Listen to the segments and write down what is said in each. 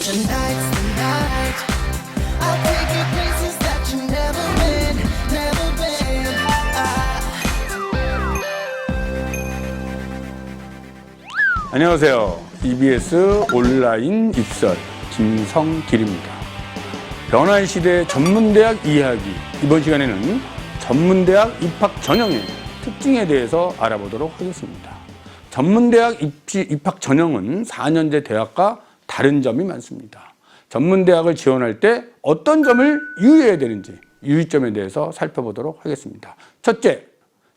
Tonight's the night. I'll take you places that you've never been, never been. 안녕하세요. EBS 온라인 입설 김성길입니다. 변화의 시대 전문대학 이야기. 이번 시간에는 전문대학 입학 전형의 특징에 대해서 알아보도록 하겠습니다. 전문대학 입학 전형은 4년제 대학과 다른 점이 많습니다. 전문대학을 지원할 때 어떤 점을 유의해야 되는지 유의점에 대해서 살펴보도록 하겠습니다. 첫째,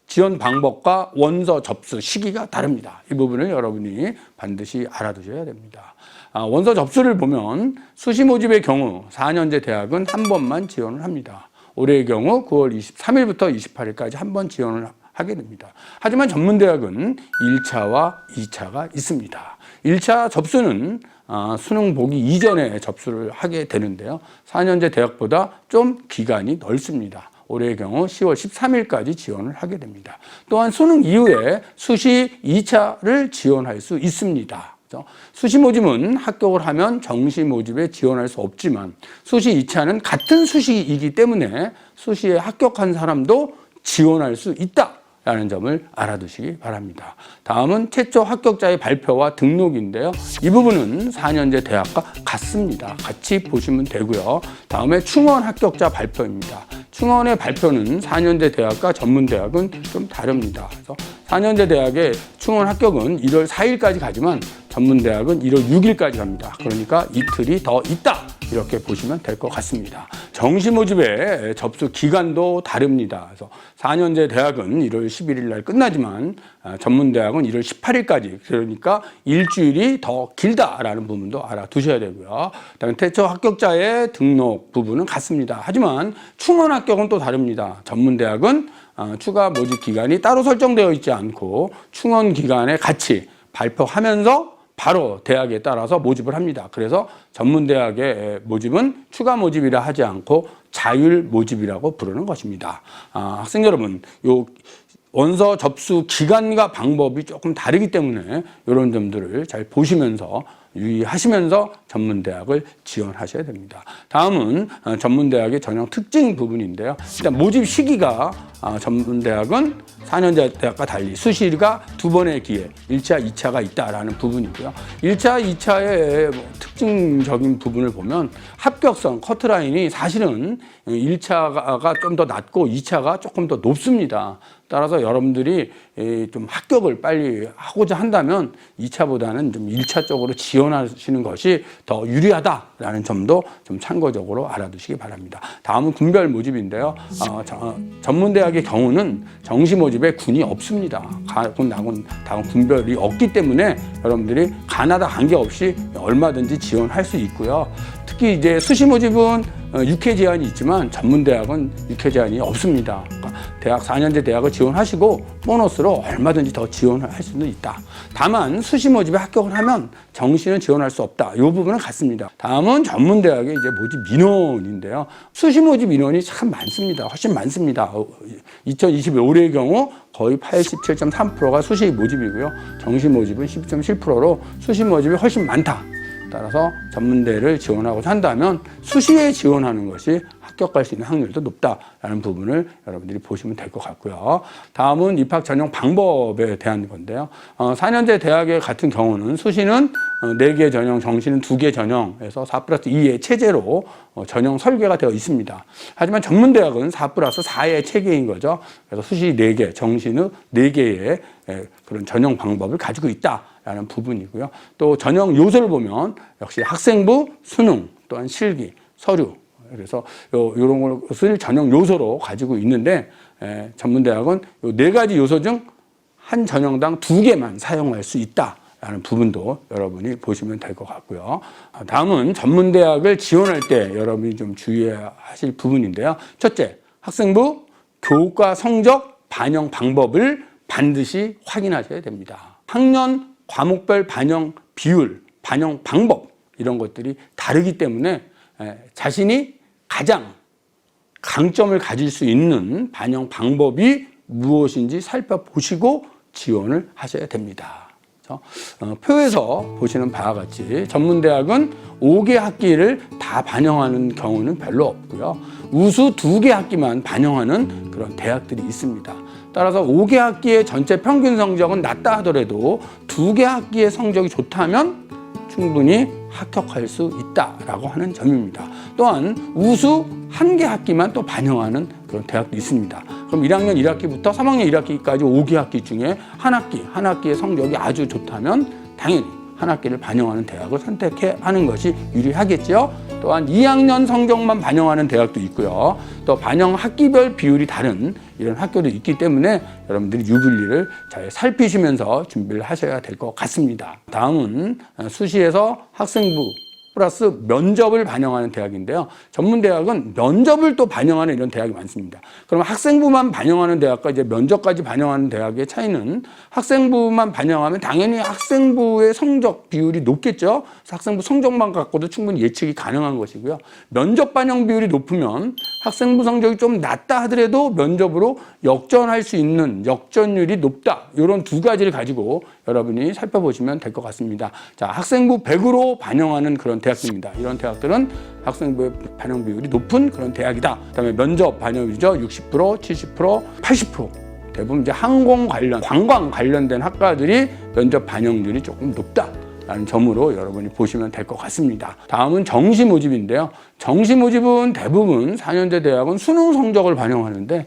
지원 방법과 원서 접수 시기가 다릅니다. 이 부분을 여러분이 반드시 알아두셔야 됩니다. 원서 접수를 보면 수시 모집의 경우 4년제 대학은 한 번만 지원을 합니다. 올해의 경우 9월 23일부터 28일까지 한 번 지원을 하게 됩니다. 하지만 전문대학은 1차와 2차가 있습니다. 1차 접수는 수능 보기 이전에 접수를 하게 되는데요. 4년제 대학보다 좀 기간이 넓습니다. 올해의 경우 10월 13일까지 지원을 하게 됩니다. 또한 수능 이후에 수시 2차를 지원할 수 있습니다. 수시 모집은 합격을 하면 정시 모집에 지원할 수 없지만 수시 2차는 같은 수시이기 때문에 수시에 합격한 사람도 지원할 수 있다라는 점을 알아두시기 바랍니다. 다음은 최초 합격자의 발표와 등록인데요. 이 부분은 4년제 대학과 같습니다. 같이 보시면 되고요. 다음에 충원 합격자 발표입니다. 충원의 발표는 4년제 대학과 전문대학은 좀 다릅니다. 그래서 4년제 대학의 충원 합격은 1월 4일까지 가지만 전문대학은 1월 6일까지 갑니다. 그러니까 이틀이 더 있다. 이렇게 보시면 될 것 같습니다. 정시 모집의 접수 기간도 다릅니다. 그래서 4년제 대학은 1월 11일 날 끝나지만 전문대학은 1월 18일까지, 그러니까 일주일이 더 길다라는 부분도 알아두셔야 되고요. 그다음에 최초 합격자의 등록 부분은 같습니다. 하지만 충원 합격은 또 다릅니다. 전문대학은 추가 모집 기간이 따로 설정되어 있지 않고 충원 기간에 같이 발표하면서 바로 대학에 따라서 모집을 합니다. 그래서 전문대학의 모집은 추가 모집이라 하지 않고 자율 모집이라고 부르는 것입니다. 학생 여러분, 요 원서 접수 기간과 방법이 조금 다르기 때문에 이런 점들을 잘 보시면서 유의하시면서 전문대학을 지원하셔야 됩니다. 다음은 전문대학의 전형 특징 부분인데요. 일단 모집 시기가 전문대학은 4년제 대학과 달리 수시가 두 번의 기회, 1차, 2차가 있다라는 부분이고요. 1차, 2차의 특징적인 부분을 보면 합격성, 커트라인이 사실은 1차가 좀 더 낮고 2차가 조금 더 높습니다. 따라서 여러분들이 좀 합격을 빨리 하고자 한다면 2차보다는 좀 1차 쪽으로 지원하시는 것이 더 유리하다라는 점도 좀 참고적으로 알아두시기 바랍니다. 다음은 군별 모집인데요. 전문대학의 경우는 정시 모집에 군이 없습니다. 군, 나군, 다음 군별이 없기 때문에 여러분들이 가나다 관계없이 얼마든지 지원할 수 있고요. 특히 이제 수시 모집은 6회 제한이 있지만 전문대학은 6회 제한이 없습니다. 그러니까 대학 4년제 대학을 지원하시고 보너스로 얼마든지 더 지원을 할 수는 있다. 다만 수시 모집에 합격을 하면 정시는 지원할 수 없다. 이 부분은 같습니다. 다음은 전문대학의 이제 모집 민원인데요. 수시 모집 민원이 참 많습니다. 훨씬 많습니다. 2020 올해의 경우 거의 87.3%가 수시 모집이고요. 정시 모집은 10.7%로 수시 모집이 훨씬 많다. 따라서 전문대를 지원하고 한다면 수시에 지원하는 것이 합격할 수 있는 확률도 높다라는 부분을 여러분들이 보시면 될 것 같고요. 다음은 입학 전형 방법에 대한 건데요. 4년제 대학의 같은 경우는 수시는 4개 전형, 정시는 2개 전형에서 4+2의 체제로 전형 설계가 되어 있습니다. 하지만 전문대학은 4+4의 체계인 거죠. 그래서 수시 4개, 정시는 4개의 그런 전형 방법을 가지고 있다라는 부분이고요. 또 전형 요소를 보면 역시 학생부, 수능, 또한 실기, 서류, 그래서 이런 것을 전형 요소로 가지고 있는데 전문대학은 이 4가지 요소 중 한 전형당 2개만 사용할 수 있다라는 부분도 여러분이 보시면 될 것 같고요. 다음은 전문대학을 지원할 때 여러분이 좀 주의하실 부분인데요. 첫째, 학생부 교과 성적 반영 방법을 반드시 확인하셔야 됩니다. 학년 과목별 반영 비율, 반영 방법 이런 것들이 다르기 때문에 자신이 가장 강점을 가질 수 있는 반영 방법이 무엇인지 살펴보시고 지원을 하셔야 됩니다. 표에서 보시는 바와 같이 전문대학은 5개 학기를 다 반영하는 경우는 별로 없고요. 우수 2개 학기만 반영하는 그런 대학들이 있습니다. 따라서 5개 학기의 전체 평균 성적은 낮다 하더라도 2개 학기의 성적이 좋다면 충분히 합격할 수 있다라고 하는 점입니다. 또한 우수 1개 학기만 또 반영하는 그런 대학도 있습니다. 그럼 1학년 1학기부터 3학년 1학기까지 5개 학기 중에 한 학기의 성적이 아주 좋다면 당연히 한 학기를 반영하는 대학을 선택해 하는 것이 유리하겠죠. 또한 2학년 성적만 반영하는 대학도 있고요. 또 반영 학기별 비율이 다른 이런 학교도 있기 때문에 여러분들이 유불리를 잘 살피시면서 준비를 하셔야 될 것 같습니다. 다음은 수시에서 학생부 플러스 면접을 반영하는 대학인데요. 전문대학은 면접을 또 반영하는 이런 대학이 많습니다. 그럼 학생부만 반영하는 대학과 이제 면접까지 반영하는 대학의 차이는 학생부만 반영하면 당연히 학생부의 성적 비율이 높겠죠. 학생부 성적만 갖고도 충분히 예측이 가능한 것이고요. 면접 반영 비율이 높으면 학생부 성적이 좀 낮다 하더라도 면접으로 역전할 수 있는 역전율이 높다. 이런 두 가지를 가지고 여러분이 살펴보시면 될 것 같습니다. 자, 학생부 100으로 반영하는 그런 대학입니다. 이런 대학들은 학생부의 반영 비율이 높은 그런 대학이다. 그다음에 면접 반영률이죠. 60%, 70%, 80%. 대부분 이제 항공 관련, 관광 관련된 학과들이 면접 반영률이 조금 높다라는 점으로 여러분이 보시면 될 것 같습니다. 다음은 정시 모집인데요. 정시 모집은 대부분 4년제 대학은 수능 성적을 반영하는데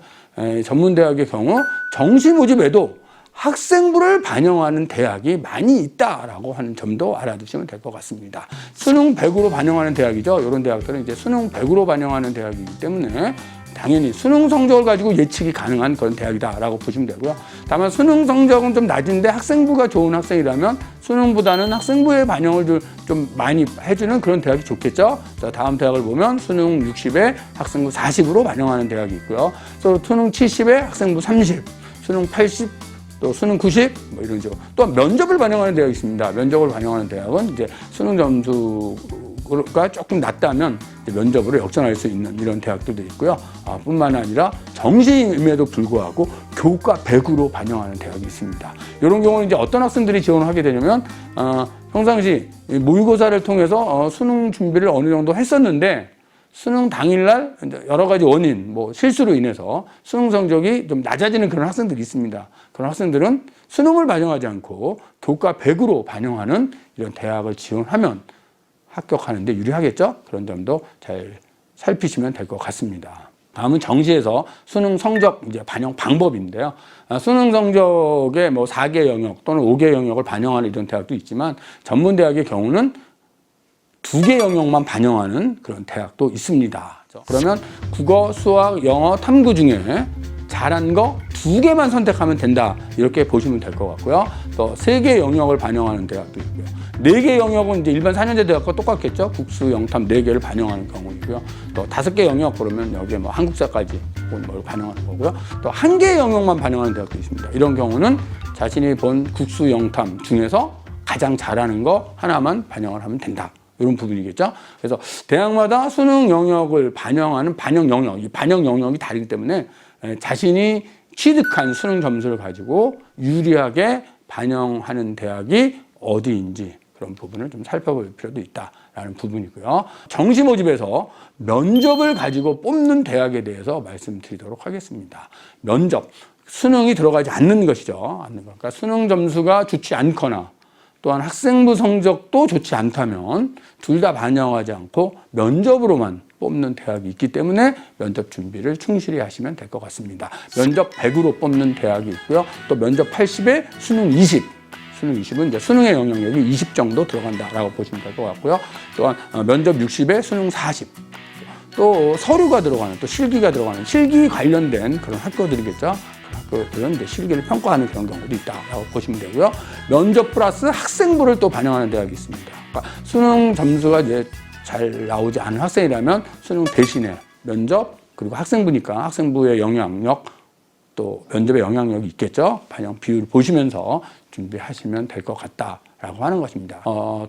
전문대학의 경우 정시 모집에도 학생부를 반영하는 대학이 많이 있다라고 하는 점도 알아두시면 될 것 같습니다. 수능 100으로 반영하는 대학이죠. 이런 대학들은 이제 수능 100으로 반영하는 대학이기 때문에 당연히 수능 성적을 가지고 예측이 가능한 그런 대학이다라고 보시면 되고요. 다만 수능 성적은 좀 낮은데 학생부가 좋은 학생이라면 수능보다는 학생부의 반영을 좀 많이 해주는 그런 대학이 좋겠죠. 자, 다음 대학을 보면 수능 60에 학생부 40으로 반영하는 대학이 있고요. 또 수능 70에 학생부 30, 수능 80, 또 수능 90, 뭐 이런 식으로. 또 면접을 반영하는 대학이 있습니다. 면접을 반영하는 대학은 이제 수능 점수가 조금 낮다면 이제 면접으로 역전할 수 있는 이런 대학들도 있고요. 뿐만 아니라 정시임에도 불구하고 교과 100으로 반영하는 대학이 있습니다. 이런 경우는 이제 어떤 학생들이 지원을 하게 되냐면, 평상시 모의고사를 통해서 수능 준비를 어느 정도 했었는데, 수능 당일날 여러 가지 원인, 실수로 인해서 수능 성적이 좀 낮아지는 그런 학생들이 있습니다. 그런 학생들은 수능을 반영하지 않고 교과 100으로 반영하는 이런 대학을 지원하면 합격하는 데 유리하겠죠? 그런 점도 잘 살피시면 될 것 같습니다. 다음은 정시에서 수능 성적 이제 반영 방법인데요. 수능 성적의 4개 영역 또는 5개 영역을 반영하는 이런 대학도 있지만 전문대학의 경우는 2개 영역만 반영하는 그런 대학도 있습니다. 그러면 국어, 수학, 영어, 탐구 중에 잘한 거 2개만 선택하면 된다. 이렇게 보시면 될 것 같고요. 또 3개 영역을 반영하는 대학도 있고요. 4개 영역은 이제 일반 4년제 대학과 똑같겠죠. 국수, 영탐 4개를 반영하는 경우이고요. 또 5개 영역 그러면 여기에 한국사까지 뭘 반영하는 거고요. 또 1개 영역만 반영하는 대학도 있습니다. 이런 경우는 자신이 본 국수, 영탐 중에서 가장 잘하는 거 하나만 반영을 하면 된다. 이런 부분이겠죠. 그래서 대학마다 수능 영역을 반영하는 반영 영역, 이 반영 영역이 다르기 때문에 자신이 취득한 수능 점수를 가지고 유리하게 반영하는 대학이 어디인지 그런 부분을 좀 살펴볼 필요도 있다라는 부분이고요. 정시 모집에서 면접을 가지고 뽑는 대학에 대해서 말씀드리도록 하겠습니다. 면접, 수능이 들어가지 않는 것이죠. 그러니까 수능 점수가 좋지 않거나 또한 학생부 성적도 좋지 않다면 둘 다 반영하지 않고 면접으로만 뽑는 대학이 있기 때문에 면접 준비를 충실히 하시면 될 것 같습니다. 면접 100으로 뽑는 대학이 있고요. 또 면접 80에 수능 20. 수능 20은 이제 수능의 영향력이 20 정도 들어간다라고 보시면 될 것 같고요. 또한 면접 60에 수능 40. 또 서류가 들어가는, 또 실기가 들어가는, 실기 관련된 그런 학교들이겠죠. 학교들은 이제 실기를 평가하는 그런 경우도 있다라고 보시면 되고요. 면접 플러스 학생부를 또 반영하는 대학이 있습니다. 그러니까 수능 점수가 이제 잘 나오지 않은 학생이라면 수능 대신에 면접 그리고 학생부니까 학생부의 영향력 또 면접의 영향력이 있겠죠. 반영 비율을 보시면서 준비하시면 될 것 같다라고 하는 것입니다.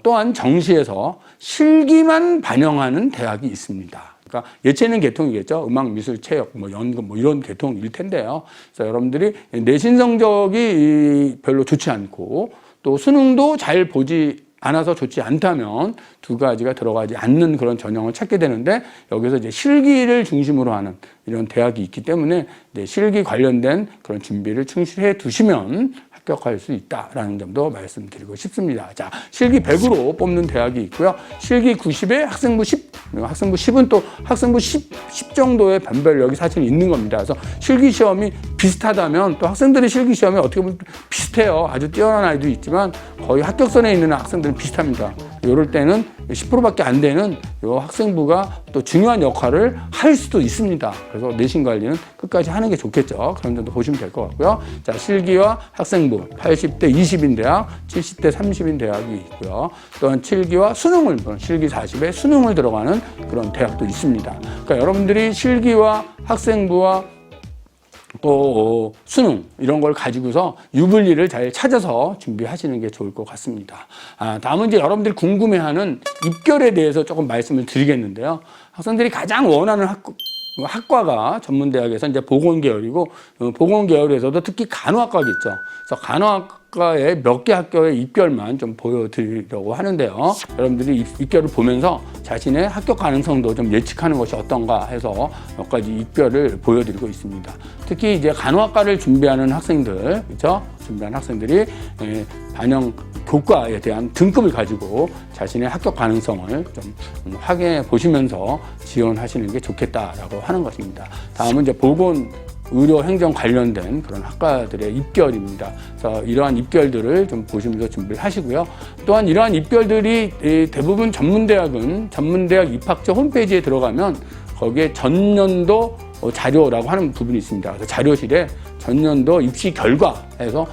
또한 정시에서 실기만 반영하는 대학이 있습니다. 그러니까 예체능 계통이겠죠. 음악, 미술, 체육, 연극 이런 계통일 텐데요. 그래서 여러분들이 내신 성적이 별로 좋지 않고 또 수능도 잘 보지 않아서 좋지 않다면 두 가지가 들어가지 않는 그런 전형을 찾게 되는데 여기서 이제 실기를 중심으로 하는 이런 대학이 있기 때문에 이제 실기 관련된 그런 준비를 충실해 두시면 합격할 수 있다라는 점도 말씀드리고 싶습니다. 자, 실기 100으로 뽑는 대학이 있고요. 실기 90에 학생부 10, 학생부 10은 또 학생부 10 정도의 변별력이 사실 있는 겁니다. 그래서 실기 시험이 비슷하다면 또 학생들의 실기 시험이 어떻게 보면 비슷해요. 아주 뛰어난 아이도 있지만 거의 합격선에 있는 학생들은 비슷합니다. 이럴 때는 10%밖에 안 되는 이 학생부가 또 중요한 역할을 할 수도 있습니다. 그래서 내신 관리는 끝까지 하는 게 좋겠죠. 그런 점도 보시면 될 것 같고요. 자, 실기와 학생부 80대 20인 대학, 70대 30인 대학이 있고요. 또한 실기와 수능을, 실기 40에 수능을 들어가는 그런 대학도 있습니다. 그러니까 여러분들이 실기와 학생부와 또 수능 이런 걸 가지고서 유불리를 잘 찾아서 준비하시는 게 좋을 것 같습니다. 다음은 이제 여러분들이 궁금해하는 입결에 대해서 조금 말씀을 드리겠는데요. 학생들이 가장 원하는 학과가 전문대학에서 이제 보건계열이고, 보건계열에서도 특히 간호학과겠죠. 그래서 간호학과의 몇 개 학교의 입결만 좀 보여드리려고 하는데요. 여러분들이 입결을 보면서 자신의 합격 가능성도 좀 예측하는 것이 어떤가 해서 몇 가지 입결을 보여드리고 있습니다. 특히 이제 간호학과를 준비하는 학생들, 그렇죠? 준비하는 학생들이 반영 교과에 대한 등급을 가지고 자신의 합격 가능성을 좀 확인해 보시면서 지원하시는 게 좋겠다라고 하는 것입니다. 다음은 이제 보건 의료 행정 관련된 그런 학과들의 입결입니다. 그래서 이러한 입결들을 좀 보시면서 준비를 하시고요. 또한 이러한 입결들이 대부분 전문대학 입학처 홈페이지에 들어가면 거기에 전년도 자료라고 하는 부분이 있습니다. 그래서 자료실에 전년도 입시 결과에서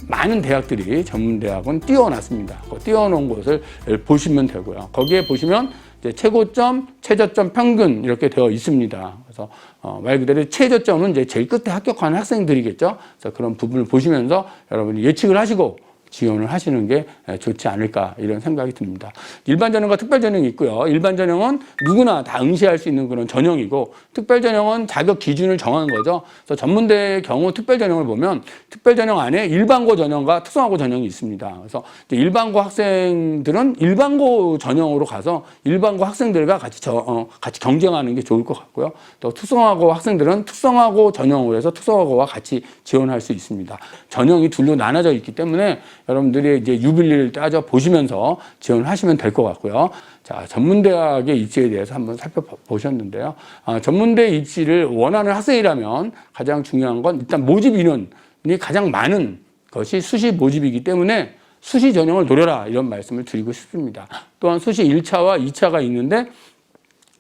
많은 대학들이 전문대학은 띄워놨습니다. 띄워놓은 곳을 보시면 되고요. 거기에 보시면 이제 최고점, 최저점, 평균 이렇게 되어 있습니다. 그래서 말 그대로 최저점은 이제 제일 끝에 합격하는 학생들이겠죠. 그래서 그런 부분을 보시면서 여러분이 예측을 하시고 지원을 하시는 게 좋지 않을까 이런 생각이 듭니다. 일반 전형과 특별 전형이 있고요. 일반 전형은 누구나 다 응시할 수 있는 그런 전형이고, 특별 전형은 자격 기준을 정한 거죠. 그래서 전문대의 경우 특별 전형을 보면 특별 전형 안에 일반고 전형과 특성화고 전형이 있습니다. 그래서 일반고 학생들은 일반고 전형으로 가서 일반고 학생들과 같이 경쟁하는 게 좋을 것 같고요. 또 특성화고 학생들은 특성화고 전형으로 해서 특성화고와 같이 지원할 수 있습니다. 전형이 둘로 나눠져 있기 때문에 여러분들이 이제 유불리를 따져 보시면서 지원하시면 될 것 같고요. 자, 전문대학의 입시에 대해서 한번 살펴보셨는데요. 전문대 입시를 원하는 학생이라면 가장 중요한 건 일단 모집 인원이 가장 많은 것이 수시 모집이기 때문에 수시 전형을 노려라 이런 말씀을 드리고 싶습니다. 또한 수시 1차와 2차가 있는데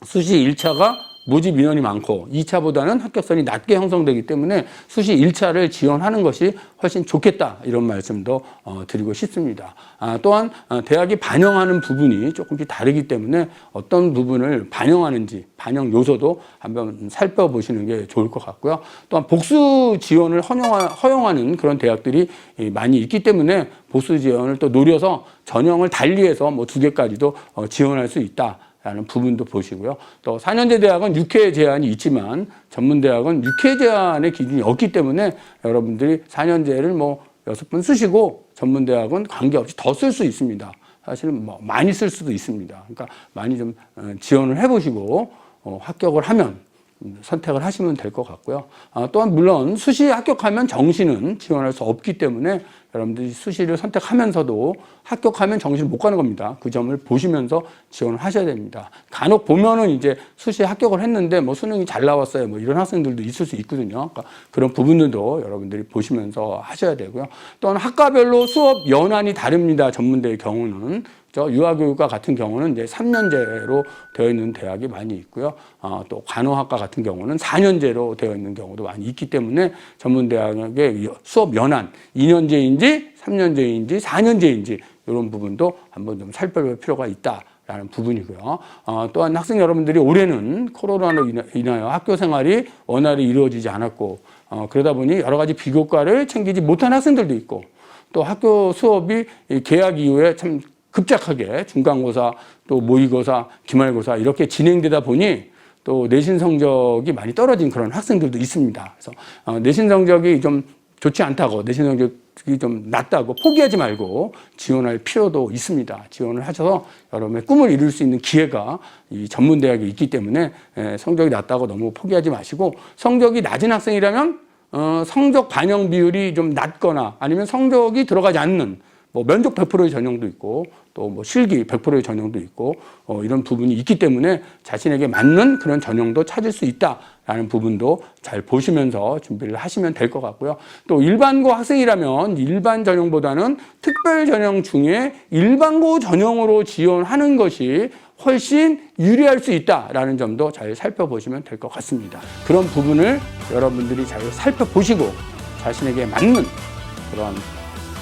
수시 1차가 모집 인원이 많고 2차보다는 합격선이 낮게 형성되기 때문에 수시 1차를 지원하는 것이 훨씬 좋겠다 이런 말씀도 드리고 싶습니다. 또한 대학이 반영하는 부분이 조금씩 다르기 때문에 어떤 부분을 반영하는지 반영 요소도 한번 살펴보시는 게 좋을 것 같고요. 또한 복수 지원을 허용하는 그런 대학들이 많이 있기 때문에 복수 지원을 또 노려서 전형을 달리해서 뭐 2개까지도 지원할 수 있다. 라는 부분도 보시고요. 또 4년제 대학은 6회 제한이 있지만 전문대학은 6회 제한의 기준이 없기 때문에 여러분들이 4년제를 뭐 6번 쓰시고 전문대학은 관계없이 더 쓸 수 있습니다. 사실은 뭐 많이 쓸 수도 있습니다. 그러니까 많이 좀 지원을 해보시고 합격을 하면 선택을 하시면 될 것 같고요. 또한 물론 수시 합격하면 정시는 지원할 수 없기 때문에 여러분들이 수시를 선택하면서도 합격하면 정시를 못 가는 겁니다. 그 점을 보시면서 지원을 하셔야 됩니다. 간혹 보면은 이제 수시에 합격을 했는데 뭐 수능이 잘 나왔어요. 뭐 이런 학생들도 있을 수 있거든요. 그러니까 그런 부분들도 여러분들이 보시면서 하셔야 되고요. 또한 학과별로 수업 연한이 다릅니다. 전문대의 경우는. 유아교육과 같은 경우는 이제 3년제로 되어 있는 대학이 많이 있고요. 또 간호학과 같은 경우는 4년제로 되어 있는 경우도 많이 있기 때문에 전문대학의 수업 연한 2년제인지 3년제인지 4년제인지 이런 부분도 한번 좀 살펴볼 필요가 있다라는 부분이고요. 또한 학생 여러분들이 올해는 코로나로 인하여 학교 생활이 원활히 이루어지지 않았고 그러다 보니 여러 가지 비교과를 챙기지 못한 학생들도 있고 또 학교 수업이 개학 이후에 참 급작하게 중간고사, 또 모의고사, 기말고사 이렇게 진행되다 보니 또 내신 성적이 많이 떨어진 그런 학생들도 있습니다. 그래서 내신 성적이 좀 좋지 않다고, 내신 성적이 좀 낮다고 포기하지 말고 지원할 필요도 있습니다. 지원을 하셔서 여러분의 꿈을 이룰 수 있는 기회가 이 전문대학에 있기 때문에 성적이 낮다고 너무 포기하지 마시고, 성적이 낮은 학생이라면 성적 반영 비율이 좀 낮거나 아니면 성적이 들어가지 않는 뭐 면접 100%의 전형도 있고 또 뭐 실기 100%의 전형도 있고 이런 부분이 있기 때문에 자신에게 맞는 그런 전형도 찾을 수 있다라는 부분도 잘 보시면서 준비를 하시면 될 것 같고요. 또 일반고 학생이라면 일반 전형보다는 특별 전형 중에 일반고 전형으로 지원하는 것이 훨씬 유리할 수 있다라는 점도 잘 살펴보시면 될 것 같습니다. 그런 부분을 여러분들이 잘 살펴보시고 자신에게 맞는 그런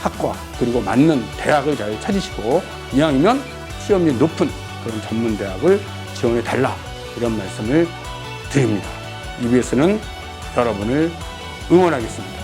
학과 그리고 맞는 대학을 잘 찾으시고 이왕이면 취업률 높은 그런 전문대학을 지원해 달라, 이런 말씀을 드립니다. EBS는 여러분을 응원하겠습니다.